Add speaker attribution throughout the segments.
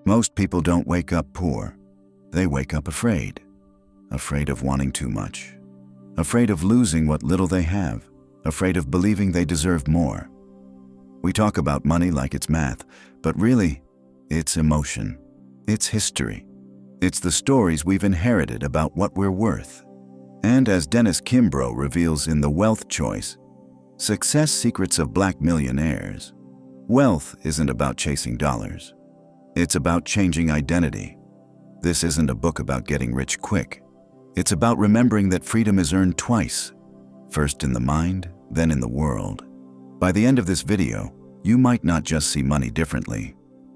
Speaker 1: Most people don't wake up poor. They wake up afraid. Afraid of wanting too much. Afraid of losing what little they have. Afraid of believing they deserve more. We talk about money like it's math, but really, it's emotion. It's history. It's the stories we've inherited about what we're worth. And as Dennis Kimbro reveals in The Wealth Choice, Success Secrets of Black Millionaires, wealth isn't about chasing dollars. It's about changing identity. This isn't a book about getting rich quick. It's about remembering that freedom is earned twice, first in the mind, then in the world. By the end of this video, you might not just see money differently.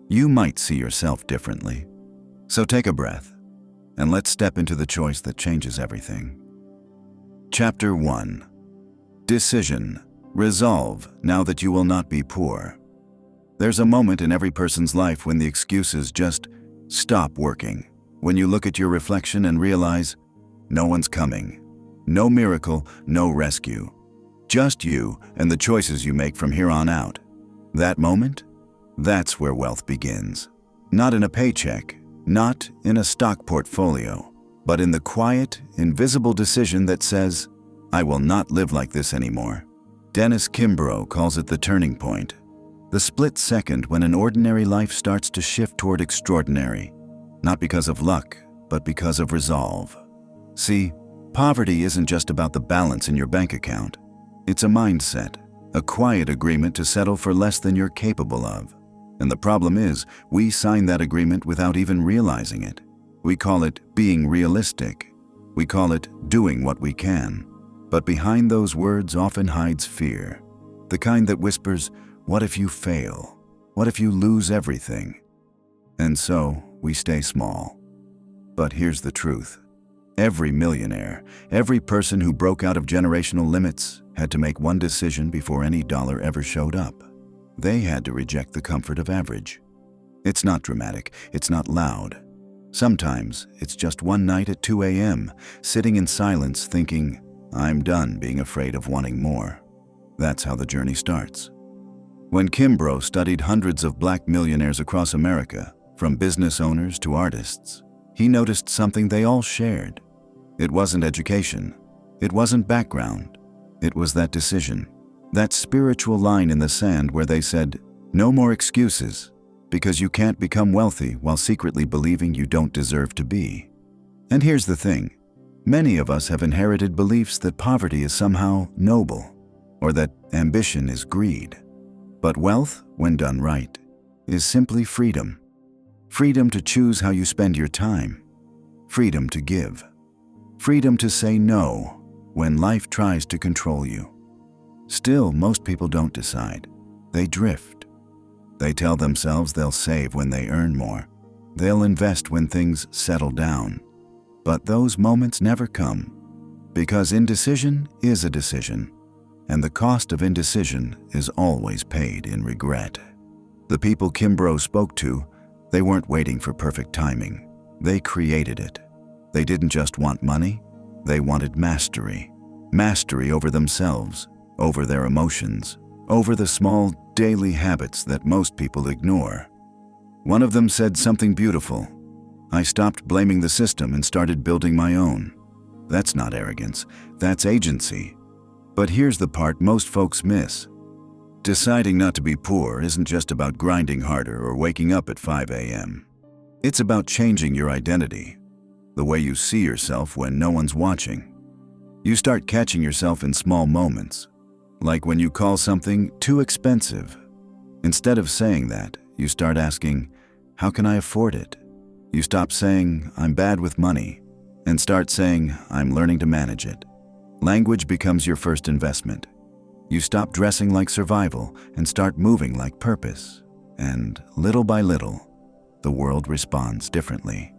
Speaker 1: You might see yourself differently. So take a breath, and let's step into the choice that changes everything. Chapter 1. Decision. Resolve now that you will not be poor. There's a moment in every person's life when the excuses just stop working. When you look at your reflection and realize, no one's coming. No miracle, no rescue. Just you and the choices you make from here on out. That moment? That's where wealth begins. Not in a paycheck, not in a stock portfolio, but in the quiet, invisible decision that says, I will not live like this anymore. Dennis Kimbro calls it the turning point. The split second when an ordinary life starts to shift toward extraordinary. Not because of luck, but because of resolve. See, poverty isn't just about the balance in your bank account. It's a mindset, a quiet agreement to settle for less than you're capable of. And the problem is, we sign that agreement without even realizing it. We call it being realistic. We call it doing what we can. But behind those words often hides fear. The kind that whispers, what if you fail? What if you lose everything? And so, we stay small. But here's the truth. Every millionaire, every person who broke out of generational limits had to make one decision before any dollar ever showed up. They had to reject the comfort of average. It's not dramatic, it's not loud. Sometimes it's just one night at 2 a.m., sitting in silence thinking, I'm done being afraid of wanting more. That's how the journey starts. When Kimbro studied hundreds of black millionaires across America, from business owners to artists, he noticed something they all shared. It wasn't education. It wasn't background. It was that decision. That spiritual line in the sand where they said, no more excuses, because you can't become wealthy while secretly believing you don't deserve to be. And here's the thing. Many of us have inherited beliefs that poverty is somehow noble, or that ambition is greed. But wealth, when done right, is simply freedom. Freedom to choose how you spend your time. Freedom to give. Freedom to say no when life tries to control you. Still, most people don't decide. They drift. They tell themselves they'll save when they earn more. They'll invest when things settle down. But those moments never come, because indecision is a decision, and the cost of indecision is always paid in regret. The people Kimbro spoke to, they weren't waiting for perfect timing. They created it. They didn't just want money, they wanted mastery. Mastery over themselves, over their emotions, over the small daily habits that most people ignore. One of them said something beautiful. I stopped blaming the system and started building my own. That's not arrogance, that's agency. But here's the part most folks miss. Deciding not to be poor isn't just about grinding harder or waking up at 5 a.m. It's about changing your identity, the way you see yourself when no one's watching. You start catching yourself in small moments, like when you call something too expensive. Instead of saying that, you start asking, how can I afford it? You stop saying, I'm bad with money, and start saying, I'm learning to manage it. Language becomes your first investment. You stop dressing like survival and start moving like purpose. And little by little, the world responds differently.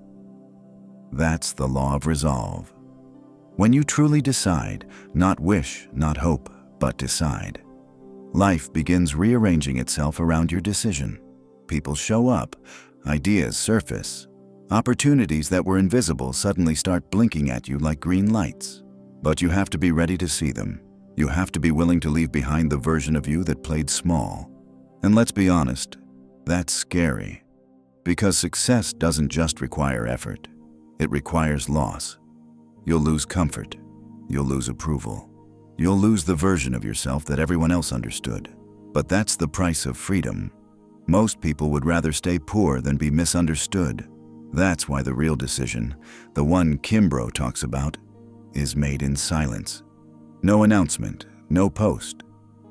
Speaker 1: That's the law of resolve. When you truly decide, not wish, not hope, but decide, life begins rearranging itself around your decision. People show up, ideas surface, opportunities that were invisible suddenly start blinking at you like green lights. But you have to be ready to see them. You have to be willing to leave behind the version of you that played small. And let's be honest, that's scary. Because success doesn't just require effort. It requires loss. You'll lose comfort. You'll lose approval. You'll lose the version of yourself that everyone else understood. But that's the price of freedom. Most people would rather stay poor than be misunderstood. That's why the real decision, the one Kimbro talks about, is made in silence. No announcement, no post,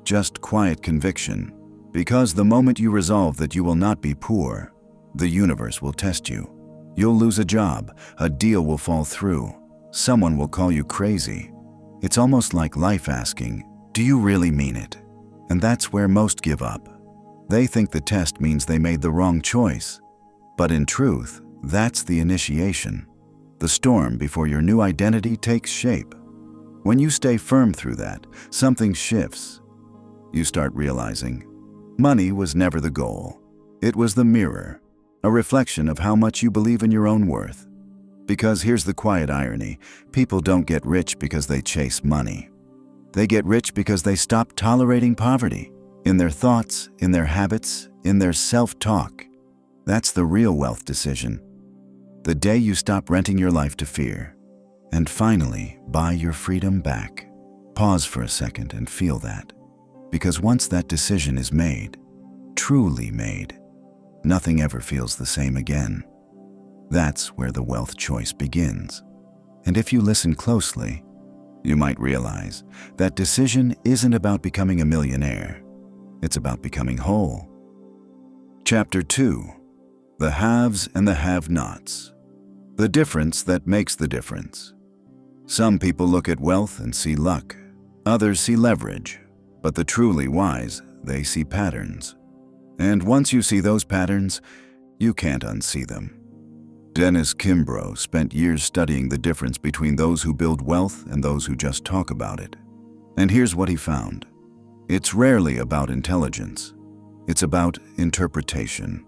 Speaker 1: just quiet conviction. Because the moment you resolve that you will not be poor, the universe will test you. You'll lose a job, a deal will fall through, someone will call you crazy. It's almost like life asking, do you really mean it? And that's where most give up. They think the test means they made the wrong choice. But in truth, that's the initiation, the storm before your new identity takes shape. When you stay firm through that, something shifts. You start realizing, money was never the goal. It was the mirror, a reflection of how much you believe in your own worth. Because here's the quiet irony, people don't get rich because they chase money. They get rich because they stop tolerating poverty, in their thoughts, in their habits, in their self-talk. That's the real wealth decision. The day you stop renting your life to fear, and finally buy your freedom back. Pause for a second and feel that. Because once that decision is made, truly made, nothing ever feels the same again. That's where the wealth choice begins. And if you listen closely, you might realize that decision isn't about becoming a millionaire. It's about becoming whole. Chapter 2. The haves and the have-nots. The difference that makes the difference. Some people look at wealth and see luck. Others see leverage. But the truly wise, they see patterns. And once you see those patterns, you can't unsee them. Dennis Kimbro spent years studying the difference between those who build wealth and those who just talk about it. And here's what he found. It's rarely about intelligence. It's about interpretation.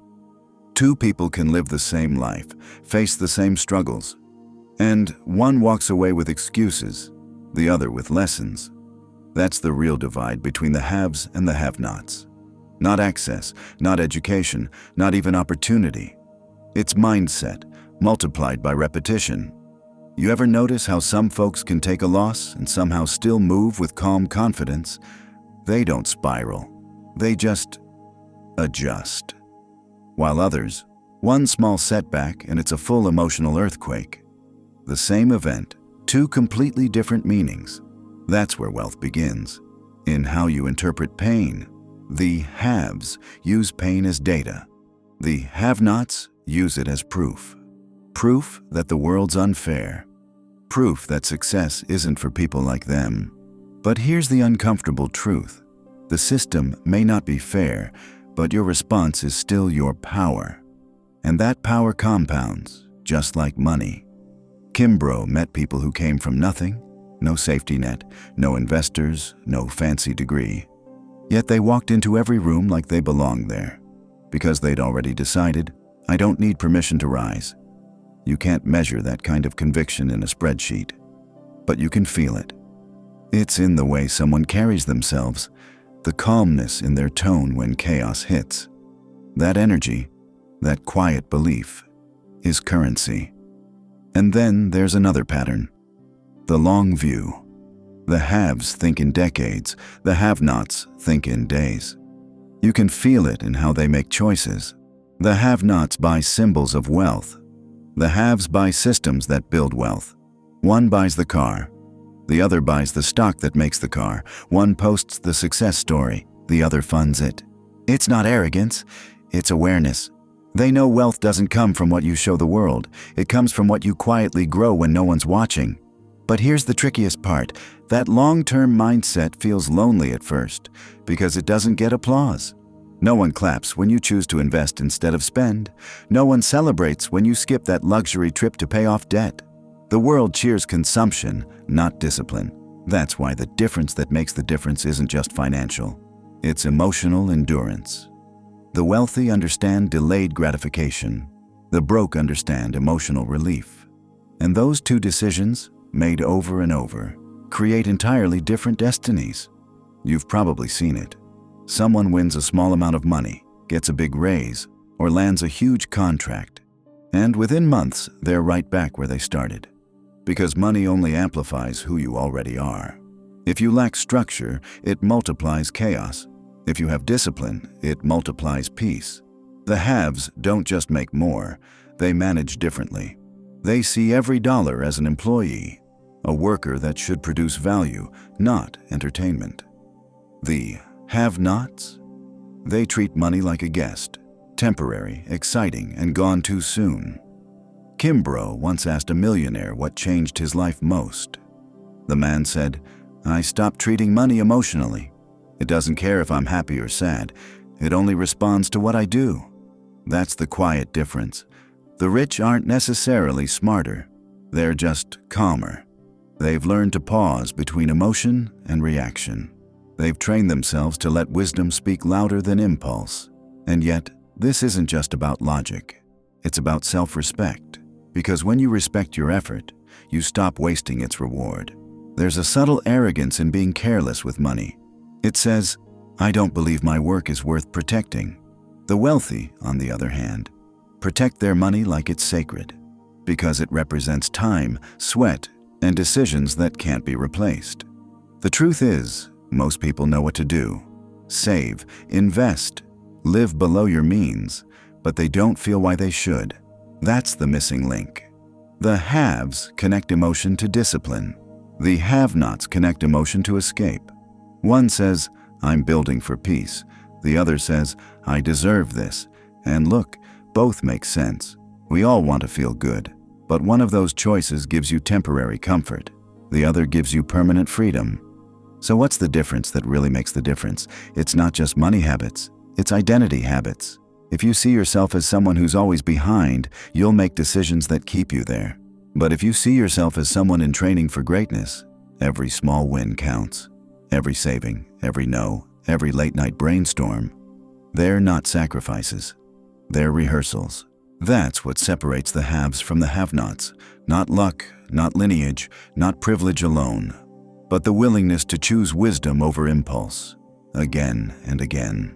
Speaker 1: Two people can live the same life, face the same struggles, and one walks away with excuses, the other with lessons. That's the real divide between the haves and the have-nots. Not access, not education, not even opportunity. It's mindset, multiplied by repetition. You ever notice how some folks can take a loss and somehow still move with calm confidence? They don't spiral. They just adjust. While others, one small setback and it's a full emotional earthquake. The same event, two completely different meanings. That's where wealth begins, in how you interpret pain. The haves use pain as data. The have-nots use it as proof. Proof that the world's unfair. Proof that success isn't for people like them. But here's the uncomfortable truth. The system may not be fair, but your response is still your power. And that power compounds, just like money. Kimbro met people who came from nothing, no safety net, no investors, no fancy degree. Yet they walked into every room like they belonged there, because they'd already decided, I don't need permission to rise. You can't measure that kind of conviction in a spreadsheet, but you can feel it. It's in the way someone carries themselves, the calmness in their tone when chaos hits. That energy, that quiet belief, is currency. And then there's another pattern. The long view. The haves think in decades, the have-nots think in days. You can feel it in how they make choices. The have-nots buy symbols of wealth. The haves buy systems that build wealth. One buys the car. The other buys the stock that makes the car. One posts the success story. The other funds it. It's not arrogance. It's awareness. They know wealth doesn't come from what you show the world. It comes from what you quietly grow when no one's watching. But here's the trickiest part. That long-term mindset feels lonely at first because it doesn't get applause. No one claps when you choose to invest instead of spend. No one celebrates when you skip that luxury trip to pay off debt. The world cheers consumption, not discipline. That's why the difference that makes the difference isn't just financial. It's emotional endurance. The wealthy understand delayed gratification. The broke understand emotional relief. And those two decisions, made over and over, create entirely different destinies. You've probably seen it. Someone wins a small amount of money, gets a big raise, or lands a huge contract. And within months, they're right back where they started. Because money only amplifies who you already are. If you lack structure, it multiplies chaos. If you have discipline, it multiplies peace. The haves don't just make more, they manage differently. They see every dollar as an employee, a worker that should produce value, not entertainment. The have-nots? They treat money like a guest, temporary, exciting, and gone too soon. Kimbro once asked a millionaire what changed his life most. The man said, "I stopped treating money emotionally. It doesn't care if I'm happy or sad. It only responds to what I do." That's the quiet difference. The rich aren't necessarily smarter. They're just calmer. They've learned to pause between emotion and reaction. They've trained themselves to let wisdom speak louder than impulse. And yet, this isn't just about logic. It's about self-respect. Because when you respect your effort, you stop wasting its reward. There's a subtle arrogance in being careless with money. It says, "I don't believe my work is worth protecting." The wealthy, on the other hand, protect their money like it's sacred, because it represents time, sweat, and decisions that can't be replaced. The truth is, most people know what to do. Save, invest, live below your means, but they don't feel why they should. That's the missing link. The haves connect emotion to discipline. The have-nots connect emotion to escape. One says, "I'm building for peace." The other says, "I deserve this." And look, both make sense. We all want to feel good, but one of those choices gives you temporary comfort. The other gives you permanent freedom. So what's the difference that really makes the difference? It's not just money habits, it's identity habits. If you see yourself as someone who's always behind, you'll make decisions that keep you there. But if you see yourself as someone in training for greatness, every small win counts. Every saving, every no, every late-night brainstorm. They're not sacrifices. They're rehearsals. That's what separates the haves from the have-nots. Not luck, not lineage, not privilege alone, but the willingness to choose wisdom over impulse, again and again.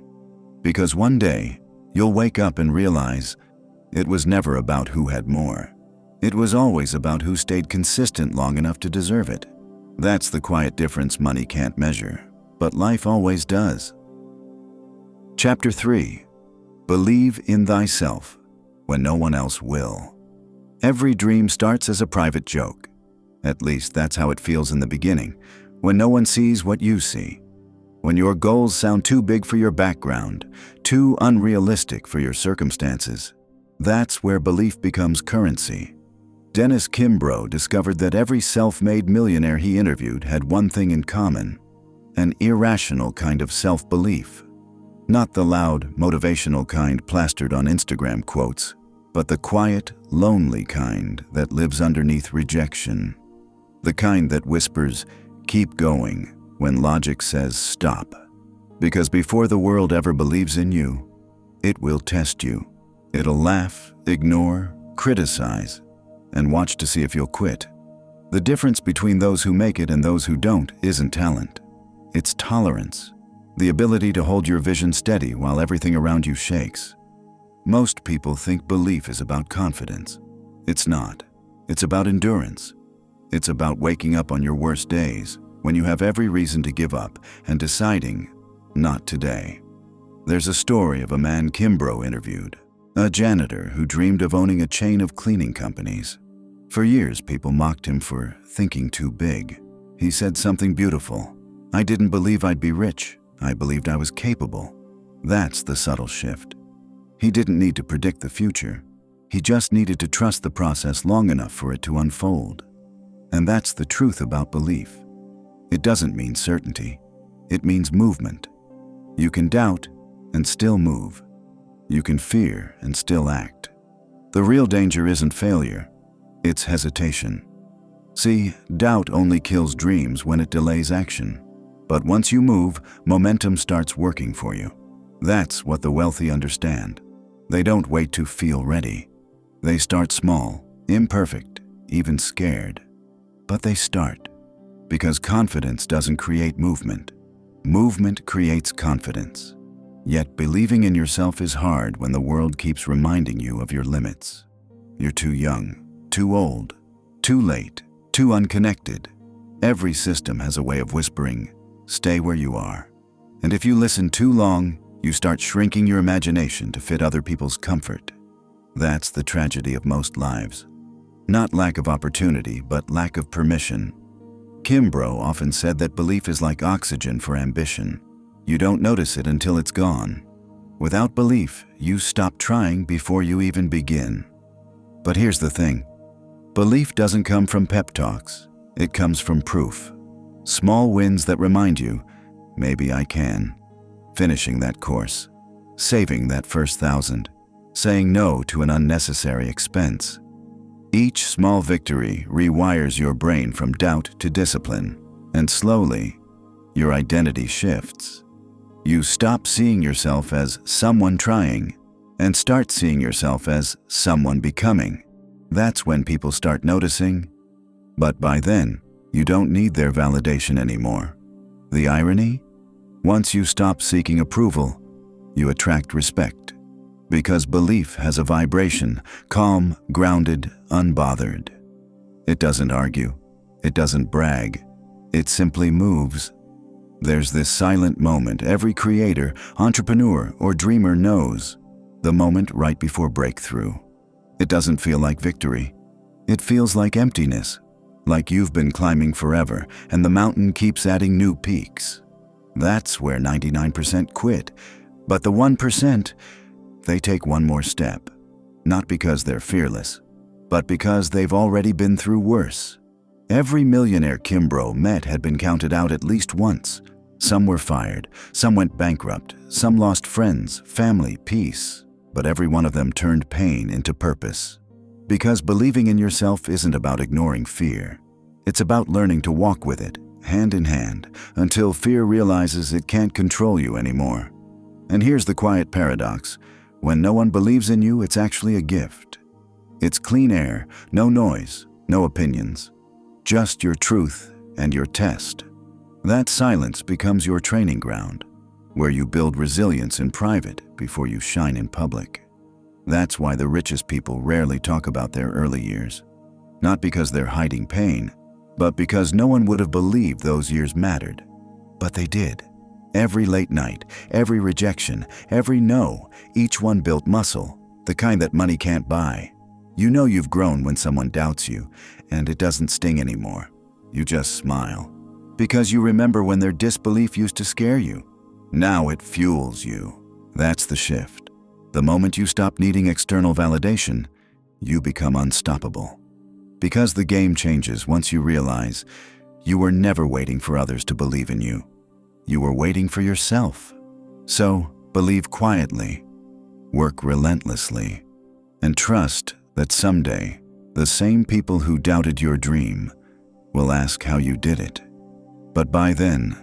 Speaker 1: Because one day, you'll wake up and realize it was never about who had more. It was always about who stayed consistent long enough to deserve it. That's the quiet difference money can't measure, but life always does. Chapter 3. Believe in thyself when no one else will. Every dream starts as a private joke. At least that's how it feels in the beginning, when no one sees what you see. When your goals sound too big for your background, too unrealistic for your circumstances. That's where belief becomes currency. Dennis Kimbro discovered that every self-made millionaire he interviewed had one thing in common: an irrational kind of self-belief. Not the loud, motivational kind plastered on Instagram quotes, but the quiet, lonely kind that lives underneath rejection. The kind that whispers, "Keep going," when logic says stop. Because before the world ever believes in you, it will test you. It'll laugh, ignore, criticize, and watch to see if you'll quit. The difference between those who make it and those who don't isn't talent. It's tolerance, the ability to hold your vision steady while everything around you shakes. Most people think belief is about confidence. It's not. It's about endurance. It's about waking up on your worst days, when you have every reason to give up, and deciding, not today. There's a story of a man Kimbro interviewed, a janitor who dreamed of owning a chain of cleaning companies. For years, people mocked him for thinking too big. He said something beautiful: "I didn't believe I'd be rich. I believed I was capable." That's the subtle shift. He didn't need to predict the future. He just needed to trust the process long enough for it to unfold. And that's the truth about belief. It doesn't mean certainty. It means movement. You can doubt and still move. You can fear and still act. The real danger isn't failure. It's hesitation. See, doubt only kills dreams when it delays action. But once you move, momentum starts working for you. That's what the wealthy understand. They don't wait to feel ready. They start small, imperfect, even scared. But they start. Because confidence doesn't create movement. Movement creates confidence. Yet believing in yourself is hard when the world keeps reminding you of your limits. You're too young, too old, too late, too unconnected. Every system has a way of whispering, "Stay where you are." And if you listen too long, you start shrinking your imagination to fit other people's comfort. That's the tragedy of most lives. Not lack of opportunity, but lack of permission. Kimbro often said that belief is like oxygen for ambition. You don't notice it until it's gone. Without belief, you stop trying before you even begin. But here's the thing. Belief doesn't come from pep talks. It comes from proof. Small wins that remind you, maybe I can. Finishing that course. Saving that first $1,000. Saying no to an unnecessary expense. Each small victory rewires your brain from doubt to discipline, and slowly, your identity shifts. You stop seeing yourself as someone trying and start seeing yourself as someone becoming. That's when people start noticing, but by then, you don't need their validation anymore. The irony? Once you stop seeking approval, you attract respect. Because belief has a vibration, calm, grounded, unbothered. It doesn't argue. It doesn't brag. It simply moves. There's this silent moment every creator, entrepreneur, or dreamer knows. The moment right before breakthrough. It doesn't feel like victory. It feels like emptiness. Like you've been climbing forever, and the mountain keeps adding new peaks. That's where 99% quit. But the 1%, they take one more step, not because they're fearless, but because they've already been through worse. Every millionaire Kimbro met had been counted out at least once. Some were fired, some went bankrupt, some lost friends, family, peace, but every one of them turned pain into purpose. Because believing in yourself isn't about ignoring fear. It's about learning to walk with it, hand in hand, until fear realizes it can't control you anymore. And here's the quiet paradox. When no one believes in you, it's actually a gift. It's clean air, no noise, no opinions. Just your truth and your test. That silence becomes your training ground, where you build resilience in private before you shine in public. That's why the richest people rarely talk about their early years. Not because they're hiding pain, but because no one would have believed those years mattered. But they did. Every late night, every rejection, every no, each one built muscle, the kind that money can't buy. You know you've grown when someone doubts you, and it doesn't sting anymore. You just smile. Because you remember when their disbelief used to scare you. Now it fuels you. That's the shift. The moment you stop needing external validation, you become unstoppable. Because the game changes once you realize you were never waiting for others to believe in you. You were waiting for yourself. So, believe quietly, work relentlessly, and trust that someday, the same people who doubted your dream will ask how you did it. But by then,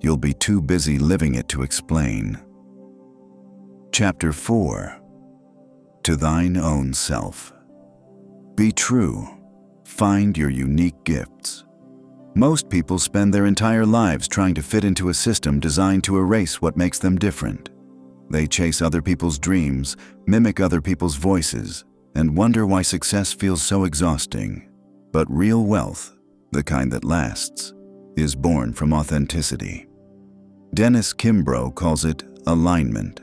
Speaker 1: you'll be too busy living it to explain. Chapter 4. To Thine Own Self. Be true. Find your unique gifts. Most people spend their entire lives trying to fit into a system designed to erase what makes them different. They chase other people's dreams, mimic other people's voices, and wonder why success feels so exhausting. But real wealth, the kind that lasts, is born from authenticity. Dennis Kimbro calls it alignment.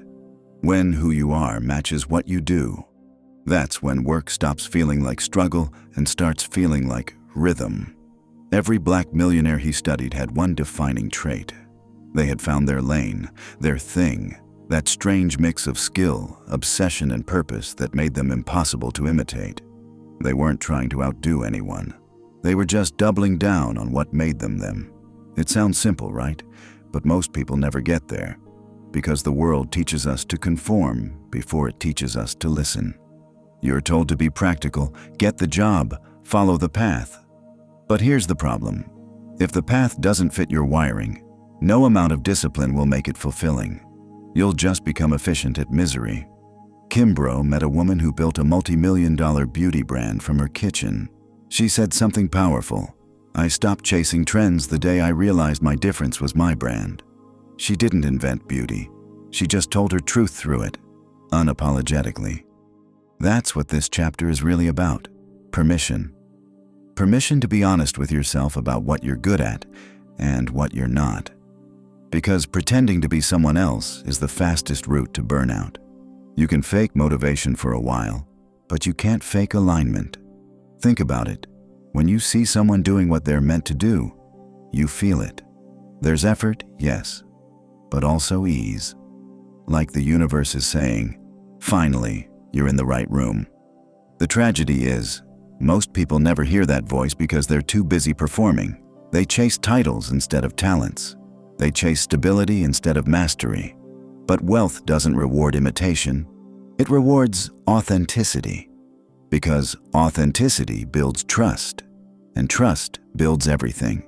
Speaker 1: When who you are matches what you do, that's when work stops feeling like struggle and starts feeling like rhythm. Every black millionaire he studied had one defining trait. They had found their lane, their thing, that strange mix of skill, obsession, and purpose that made them impossible to imitate. They weren't trying to outdo anyone. They were just doubling down on what made them them. It sounds simple, right? But most people never get there, because the world teaches us to conform before it teaches us to listen. You're told to be practical, get the job, follow the path. But here's the problem. If the path doesn't fit your wiring, no amount of discipline will make it fulfilling. You'll just become efficient at misery. Kimbro met a woman who built a multi-million-dollar beauty brand from her kitchen. She said something powerful. I stopped chasing trends the day I realized my difference was my brand. She didn't invent beauty. She just told her truth through it, unapologetically. That's what this chapter is really about. Permission. Permission to be honest with yourself about what you're good at and what you're not. Because pretending to be someone else is the fastest route to burnout. You can fake motivation for a while, but you can't fake alignment. Think about it. When you see someone doing what they're meant to do, you feel it. There's effort, yes, but also ease. Like the universe is saying, finally, you're in the right room. The tragedy is, most people never hear that voice because they're too busy performing. They chase titles instead of talents. They chase stability instead of mastery. But wealth doesn't reward imitation. It rewards authenticity. Because authenticity builds trust, and trust builds everything.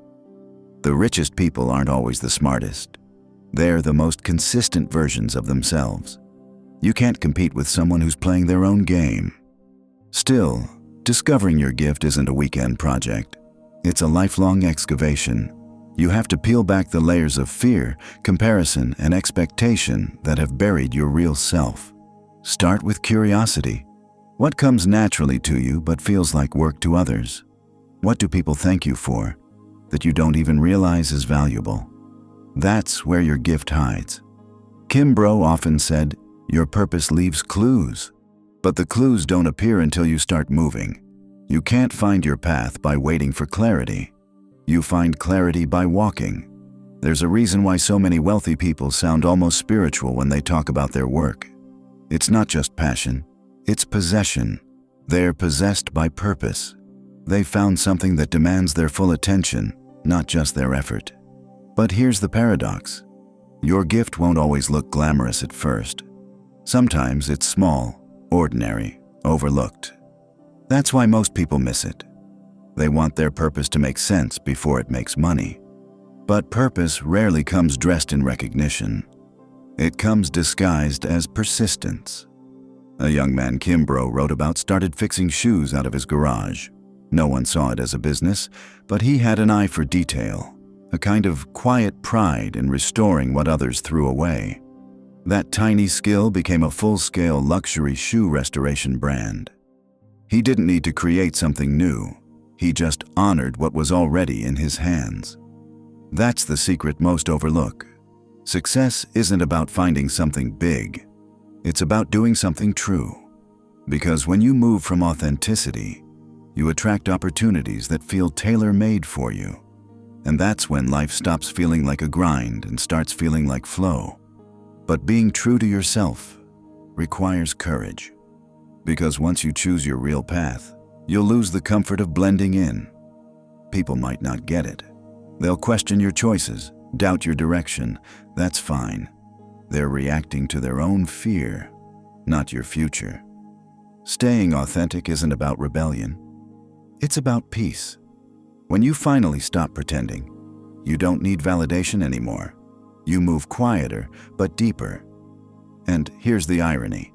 Speaker 1: The richest people aren't always the smartest. They're the most consistent versions of themselves. You can't compete with someone who's playing their own game. Still, discovering your gift isn't a weekend project. It's a lifelong excavation. You have to peel back the layers of fear, comparison, and expectation that have buried your real self. Start with curiosity. What comes naturally to you but feels like work to others? What do people thank you for that you don't even realize is valuable? That's where your gift hides. Kimbro often said, your purpose leaves clues, but the clues don't appear until you start moving. You can't find your path by waiting for clarity. You find clarity by walking. There's a reason why so many wealthy people sound almost spiritual when they talk about their work. It's not just passion, it's possession. They're possessed by purpose. They've found something that demands their full attention, not just their effort. But here's the paradox. Your gift won't always look glamorous at first. Sometimes it's small, ordinary, overlooked. That's why most people miss it. They want their purpose to make sense before it makes money. But purpose rarely comes dressed in recognition. It comes disguised as persistence. A young man Kimbro wrote about started fixing shoes out of his garage. No one saw it as a business, but he had an eye for detail, a kind of quiet pride in restoring what others threw away. That tiny skill became a full-scale luxury shoe restoration brand. He didn't need to create something new. He just honored what was already in his hands. That's the secret most overlook. Success isn't about finding something big. It's about doing something true. Because when you move from authenticity, you attract opportunities that feel tailor-made for you. And that's when life stops feeling like a grind and starts feeling like flow. But being true to yourself requires courage. Because once you choose your real path, you'll lose the comfort of blending in. People might not get it. They'll question your choices, doubt your direction. That's fine. They're reacting to their own fear, not your future. Staying authentic isn't about rebellion. It's about peace. When you finally stop pretending, you don't need validation anymore. You move quieter, but deeper. And here's the irony.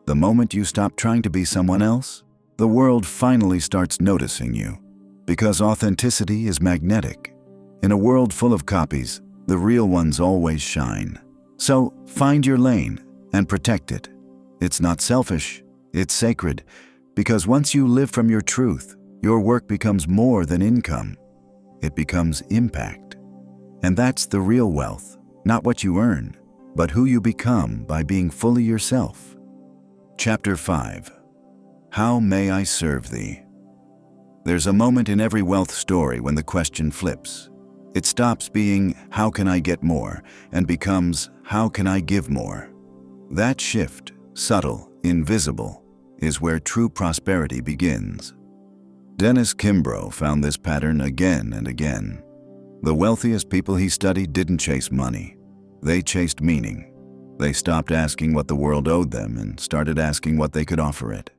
Speaker 1: The moment you stop trying to be someone else, the world finally starts noticing you. Because authenticity is magnetic. In a world full of copies, the real ones always shine. So find your lane and protect it. It's not selfish, it's sacred. Because once you live from your truth, your work becomes more than income. It becomes impact. And that's the real wealth, not what you earn, but who you become by being fully yourself. Chapter 5. How may I serve thee? There's a moment in every wealth story when the question flips. It stops being, how can I get more, and becomes, how can I give more? That shift, subtle, invisible, is where true prosperity begins. Dennis Kimbro found this pattern again and again. The wealthiest people he studied didn't chase money. They chased meaning. They stopped asking what the world owed them and started asking what they could offer it.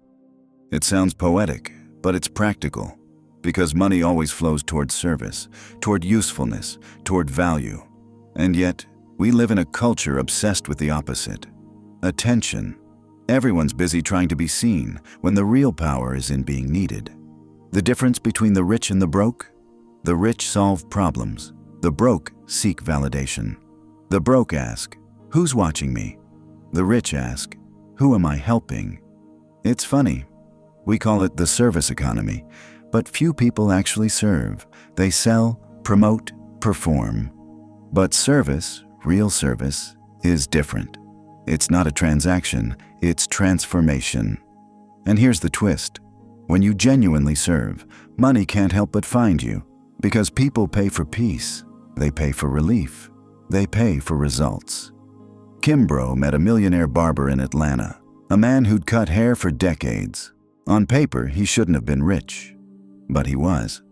Speaker 1: It sounds poetic, but it's practical, because money always flows toward service, toward usefulness, toward value. And yet, we live in a culture obsessed with the opposite. Attention. Everyone's busy trying to be seen, when the real power is in being needed. The difference between the rich and the broke? The rich solve problems. The broke seek validation. The broke ask, Who's watching me? The rich ask. Who am I helping? It's funny. We call it the service economy, but few people actually serve. They sell, promote, perform. But service, real service, is different. It's not a transaction, it's transformation. And here's the twist. When you genuinely serve, money can't help but find you, because people pay for peace, they pay for relief, they pay for results. Kimbro met a millionaire barber in Atlanta, a man who'd cut hair for decades. On paper, he shouldn't have been rich, but he was.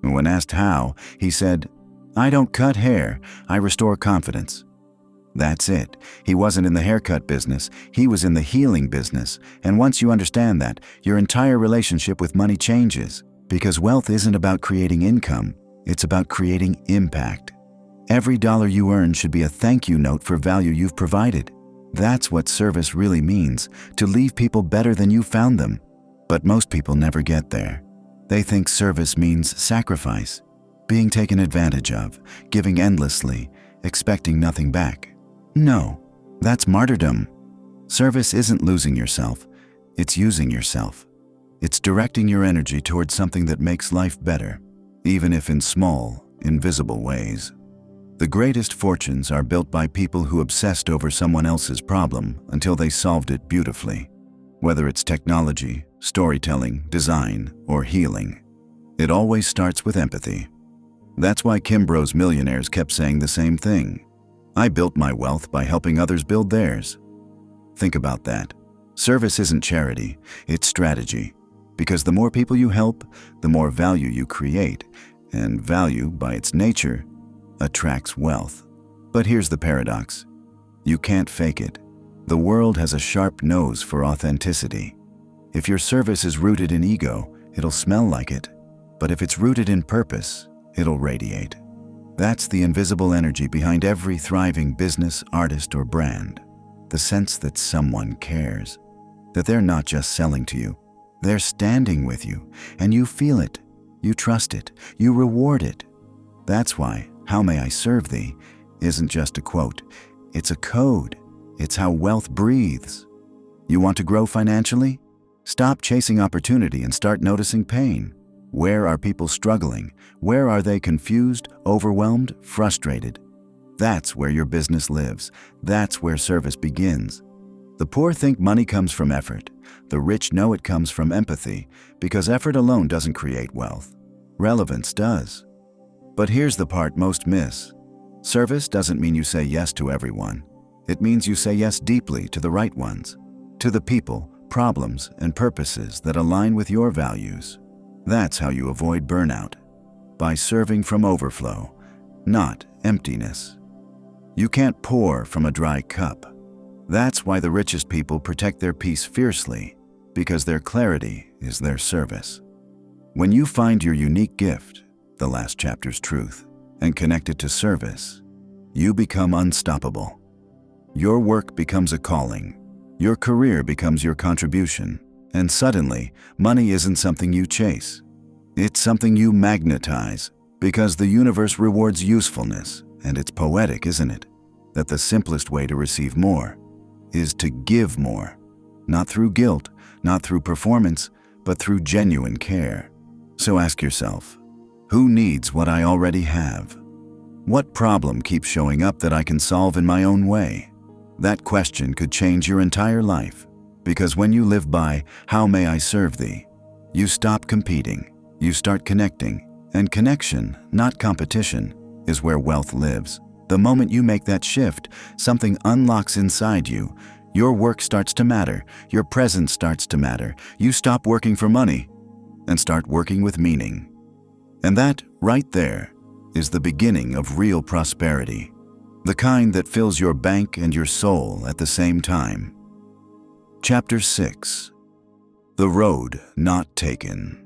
Speaker 1: When asked how, he said, "I don't cut hair, I restore confidence." That's it. He wasn't in the haircut business, he was in the healing business. And once you understand that, your entire relationship with money changes. Because wealth isn't about creating income, it's about creating impact. Every dollar you earn should be a thank you note for value you've provided. That's what service really means, to leave people better than you found them. But most people never get there. They think service means sacrifice, being taken advantage of, giving endlessly, expecting nothing back. No, that's martyrdom. Service isn't losing yourself, it's using yourself. It's directing your energy towards something that makes life better, even if in small, invisible ways. The greatest fortunes are built by people who obsessed over someone else's problem until they solved it beautifully. Whether it's technology, storytelling, design, or healing, it always starts with empathy. That's why Kimbro's millionaires kept saying the same thing. I built my wealth by helping others build theirs. Think about that. Service isn't charity, it's strategy. Because the more people you help, the more value you create, and value, by its nature, attracts wealth. But here's the paradox. You can't fake it. The world has a sharp nose for authenticity. If your service is rooted in ego, it'll smell like it. But if it's rooted in purpose, it'll radiate. That's the invisible energy behind every thriving business, artist, or brand. The sense that someone cares. That they're not just selling to you. They're standing with you, and you feel it. You trust it. You reward it. That's why "How may I serve thee" isn't just a quote. It's a code. It's how wealth breathes. You want to grow financially? Stop chasing opportunity and start noticing pain. Where are people struggling? Where are they confused, overwhelmed, frustrated? That's where your business lives. That's where service begins. The poor think money comes from effort. The rich know it comes from empathy, because effort alone doesn't create wealth. Relevance does. But here's the part most miss. Service doesn't mean you say yes to everyone. It means you say yes deeply to the right ones, to the people, problems, and purposes that align with your values. That's how you avoid burnout, by serving from overflow, not emptiness. You can't pour from a dry cup. That's why the richest people protect their peace fiercely, because their clarity is their service. When you find your unique gift, the last chapter's truth, and connect it to service, you become unstoppable. Your work becomes a calling. Your career becomes your contribution. And suddenly, money isn't something you chase. It's something you magnetize, because the universe rewards usefulness, and it's poetic, isn't it? That the simplest way to receive more is to give more. Not through guilt, not through performance, but through genuine care. So ask yourself, who needs what I already have? What problem keeps showing up that I can solve in my own way? That question could change your entire life. Because when you live by "How may I serve thee?" you stop competing, you start connecting. And connection, not competition, is where wealth lives. The moment you make that shift, something unlocks inside you. Your work starts to matter, your presence starts to matter. You stop working for money and start working with meaning. And that, right there, is the beginning of real prosperity. The kind that fills your bank and your soul at the same time. Chapter 6. The Road Not Taken.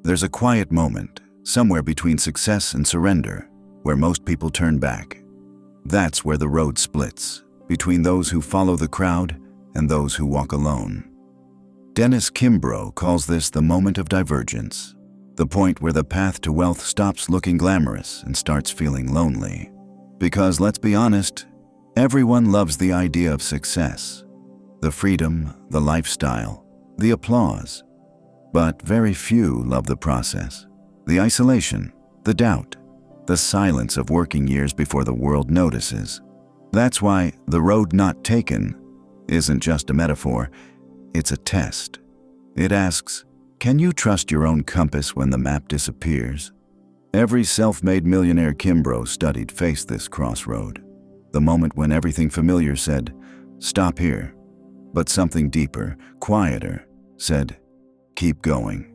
Speaker 1: There's a quiet moment, somewhere between success and surrender, where most people turn back. That's where the road splits, between those who follow the crowd and those who walk alone. Dennis Kimbro calls this the moment of divergence, the point where the path to wealth stops looking glamorous and starts feeling lonely. Because let's be honest, Everyone loves the idea of success, the freedom, the lifestyle, the applause. But very few love the process, the isolation, the doubt, the silence of working years before the world notices. That's why the road not taken isn't just a metaphor, it's a test. It asks, can you trust your own compass when the map disappears? Every self-made millionaire Kimbro studied faced this crossroad. The moment when everything familiar said, stop here. But something deeper, quieter, said, keep going.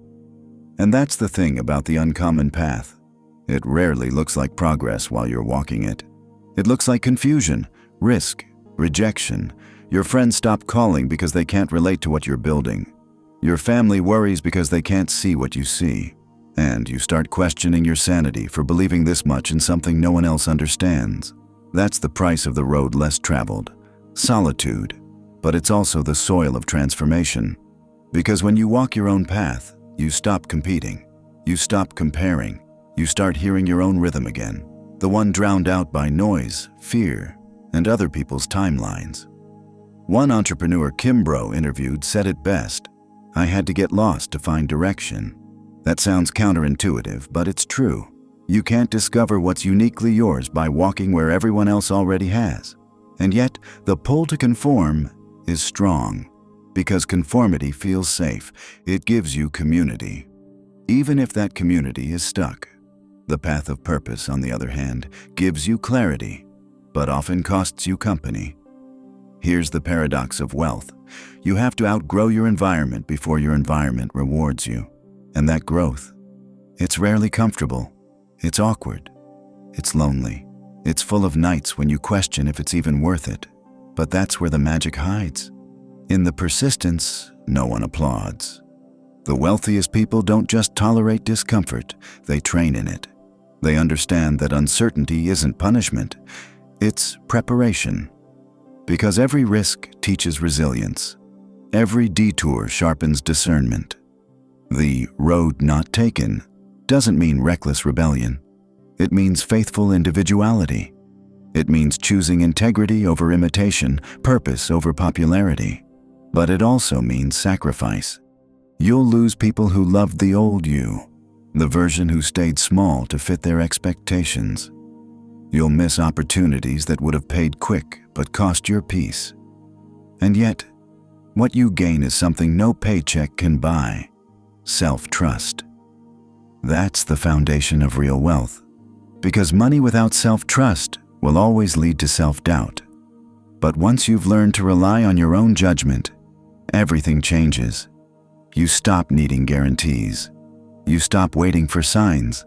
Speaker 1: And that's the thing about the uncommon path. It rarely looks like progress while you're walking it. It looks like confusion, risk, rejection. Your friends stop calling because they can't relate to what you're building. Your family worries because they can't see what you see. And you start questioning your sanity for believing this much in something no one else understands. That's the price of the road less traveled. Solitude. But it's also the soil of transformation. Because when you walk your own path, you stop competing. You stop comparing. You start hearing your own rhythm again. The one drowned out by noise, fear, and other people's timelines. One entrepreneur Kimbro interviewed said it best, I had to get lost to find direction. That sounds counterintuitive, but it's true. You can't discover what's uniquely yours by walking where everyone else already has. And yet, the pull to conform is strong. Because conformity feels safe, it gives you community. Even if that community is stuck. The path of purpose, on the other hand, gives you clarity, but often costs you company. Here's the paradox of wealth. You have to outgrow your environment before your environment rewards you. And that growth, it's rarely comfortable. It's awkward. It's lonely. It's full of nights when you question if it's even worth it. But that's where the magic hides. In the persistence, no one applauds. The wealthiest people don't just tolerate discomfort, they train in it. They understand that uncertainty isn't punishment, it's preparation. Because every risk teaches resilience. Every detour sharpens discernment. The road not taken doesn't mean reckless rebellion. It means faithful individuality. It means choosing integrity over imitation, purpose over popularity. But it also means sacrifice. You'll lose people who loved the old you, the version who stayed small to fit their expectations. You'll miss opportunities that would have paid quick but cost your peace. And yet, what you gain is something no paycheck can buy: self-trust. That's the foundation of real wealth. Because money without self-trust will always lead to self-doubt. But once you've learned to rely on your own judgment, everything changes. You stop needing guarantees. You stop waiting for signs.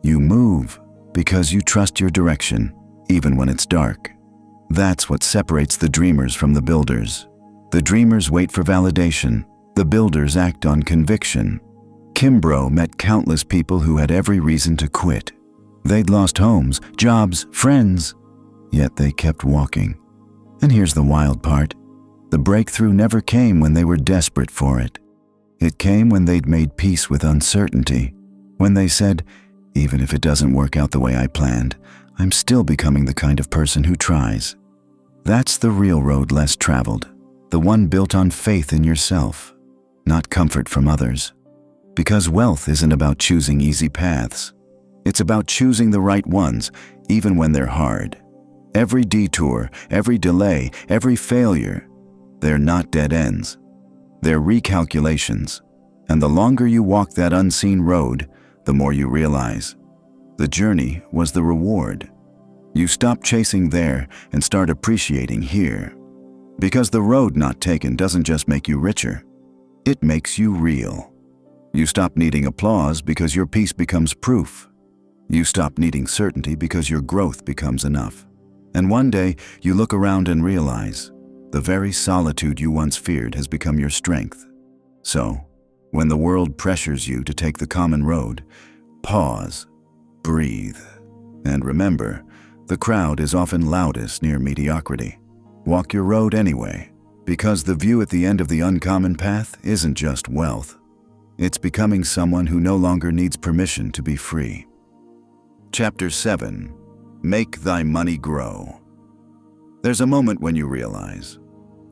Speaker 1: You move because you trust your direction, even when it's dark. That's what separates the dreamers from the builders. The dreamers wait for validation. The builders act on conviction. Kimbro met countless people who had every reason to quit. They'd lost homes, jobs, friends, yet they kept walking. And here's the wild part. The breakthrough never came when they were desperate for it. It came when they'd made peace with uncertainty. When they said, even if it doesn't work out the way I planned, I'm still becoming the kind of person who tries. That's the real road less traveled. The one built on faith in yourself, not comfort from others. Because wealth isn't about choosing easy paths. It's about choosing the right ones, even when they're hard. Every detour, every delay, every failure, they're not dead ends. They're recalculations. And the longer you walk that unseen road, the more you realize. The journey was the reward. You stop chasing there and start appreciating here. Because the road not taken doesn't just make you richer. It makes you real. You stop needing applause because your peace becomes proof. You stop needing certainty because your growth becomes enough. And one day, you look around and realize the very solitude you once feared has become your strength. So, when the world pressures you to take the common road, pause, breathe, and remember, the crowd is often loudest near mediocrity. Walk your road anyway, because the view at the end of the uncommon path isn't just wealth. It's becoming someone who no longer needs permission to be free. Chapter 7. Make Thy Money Grow. There's a moment when you realize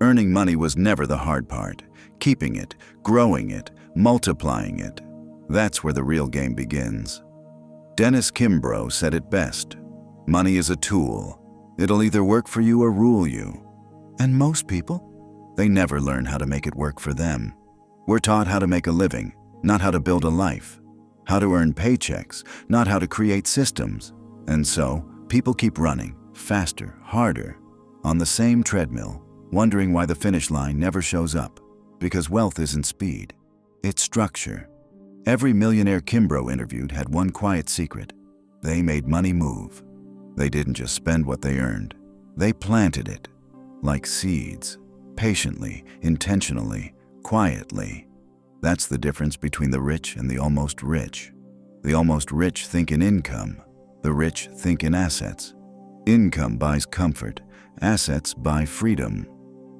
Speaker 1: earning money was never the hard part. Keeping it, growing it, multiplying it. That's where the real game begins. Dennis Kimbro said it best. Money is a tool. It'll either work for you or rule you. And most people, they never learn how to make it work for them. We're taught how to make a living, not how to build a life. How to earn paychecks, not how to create systems. And so, people keep running, faster, harder, on the same treadmill, wondering why the finish line never shows up. Because wealth isn't speed, it's structure. Every millionaire Kimbro interviewed had one quiet secret. They made money move. They didn't just spend what they earned. They planted it, like seeds, patiently, intentionally, quietly. That's the difference between the rich and the almost rich. The almost rich think in income. The rich think in assets. Income buys comfort. Assets buy freedom.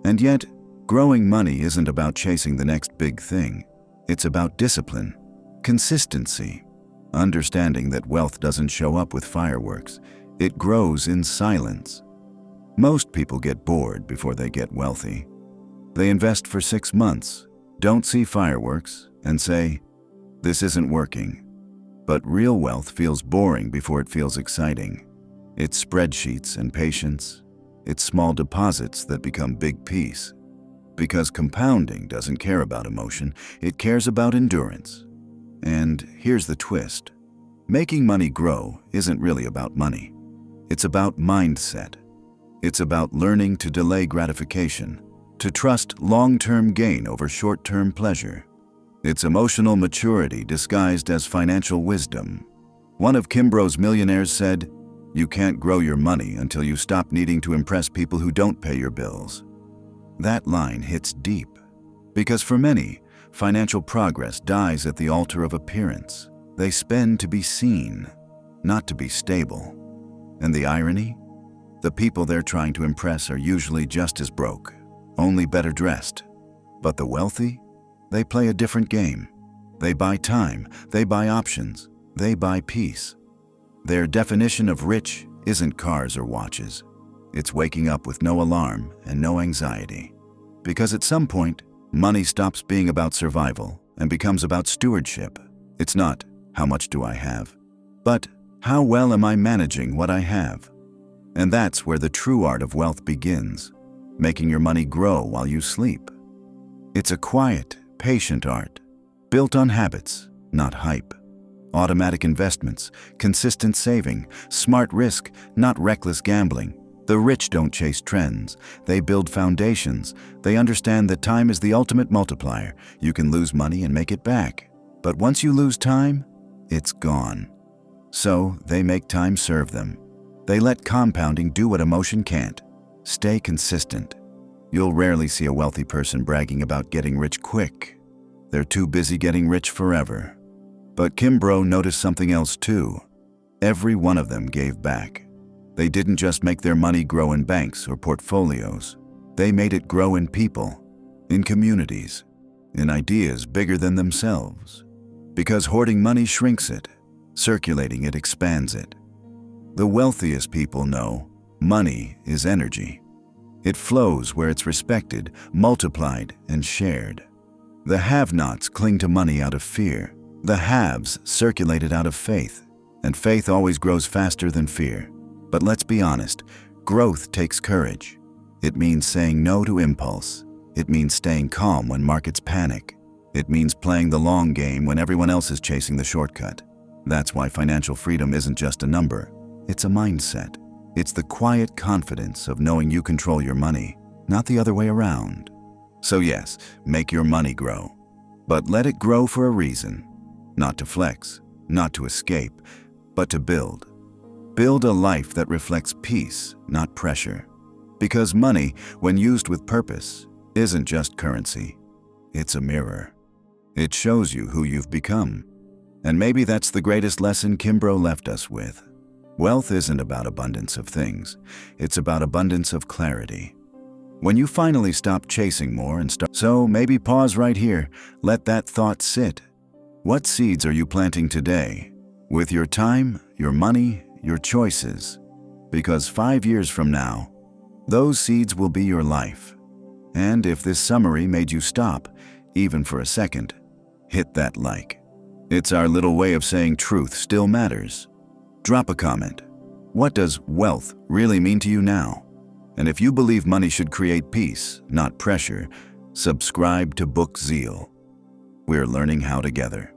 Speaker 1: And yet, growing money isn't about chasing the next big thing. It's about discipline, consistency, understanding that wealth doesn't show up with fireworks. It grows in silence. Most people get bored before they get wealthy. They invest for 6 months, don't see fireworks, and say, "This isn't working." But real wealth feels boring before it feels exciting. It's spreadsheets and patience. It's small deposits that become big peace. Because compounding doesn't care about emotion, it cares about endurance. And here's the twist. Making money grow isn't really about money. It's about mindset. It's about learning to delay gratification, to trust long-term gain over short-term pleasure. It's emotional maturity disguised as financial wisdom. One of Kimbro's millionaires said, "You can't grow your money until you stop needing to impress people who don't pay your bills." That line hits deep, because for many, financial progress dies at the altar of appearance. They spend to be seen, not to be stable. And the irony? The people they're trying to impress are usually just as broke, only better dressed. But the wealthy? They play a different game. They buy time, they buy options, they buy peace. Their definition of rich isn't cars or watches. It's waking up with no alarm and no anxiety. Because at some point, money stops being about survival and becomes about stewardship. It's not, how much do I have? But, how well am I managing what I have? And that's where the true art of wealth begins, making your money grow while you sleep. It's a quiet, patient art, built on habits, not hype. Automatic investments, consistent saving, smart risk, not reckless gambling. The rich don't chase trends. They build foundations. They understand that time is the ultimate multiplier. You can lose money and make it back. But once you lose time, it's gone. So they make time serve them. They let compounding do what emotion can't. Stay consistent. You'll rarely see a wealthy person bragging about getting rich quick. They're too busy getting rich forever. But Kimbro noticed something else too. Every one of them gave back. They didn't just make their money grow in banks or portfolios. They made it grow in people, in communities, in ideas bigger than themselves. Because hoarding money shrinks it, circulating it expands it. The wealthiest people know money is energy. It flows where it's respected, multiplied, and shared. The have-nots cling to money out of fear. The haves circulate it out of faith. And faith always grows faster than fear. But let's be honest, growth takes courage. It means saying no to impulse. It means staying calm when markets panic. It means playing the long game when everyone else is chasing the shortcut. That's why financial freedom isn't just a number. It's a mindset. It's the quiet confidence of knowing you control your money, not the other way around. So yes, make your money grow. But let it grow for a reason. Not to flex, not to escape, but to build. Build a life that reflects peace, not pressure. Because money, when used with purpose, isn't just currency. It's a mirror. It shows you who you've become. And maybe that's the greatest lesson Kimbro left us with. Wealth isn't about abundance of things. It's about abundance of clarity. When you finally stop chasing more and start... So maybe pause right here. Let that thought sit. What seeds are you planting today? With your time, your money, your choices? Because 5 years from now, Those seeds will be your life. And if this summary made you stop, even for a second, hit that like. It's our little way of saying truth still matters. Drop a comment. What does wealth really mean to you now? And if you believe money should create peace, not pressure, subscribe to BOOKZEAL. We're learning how together.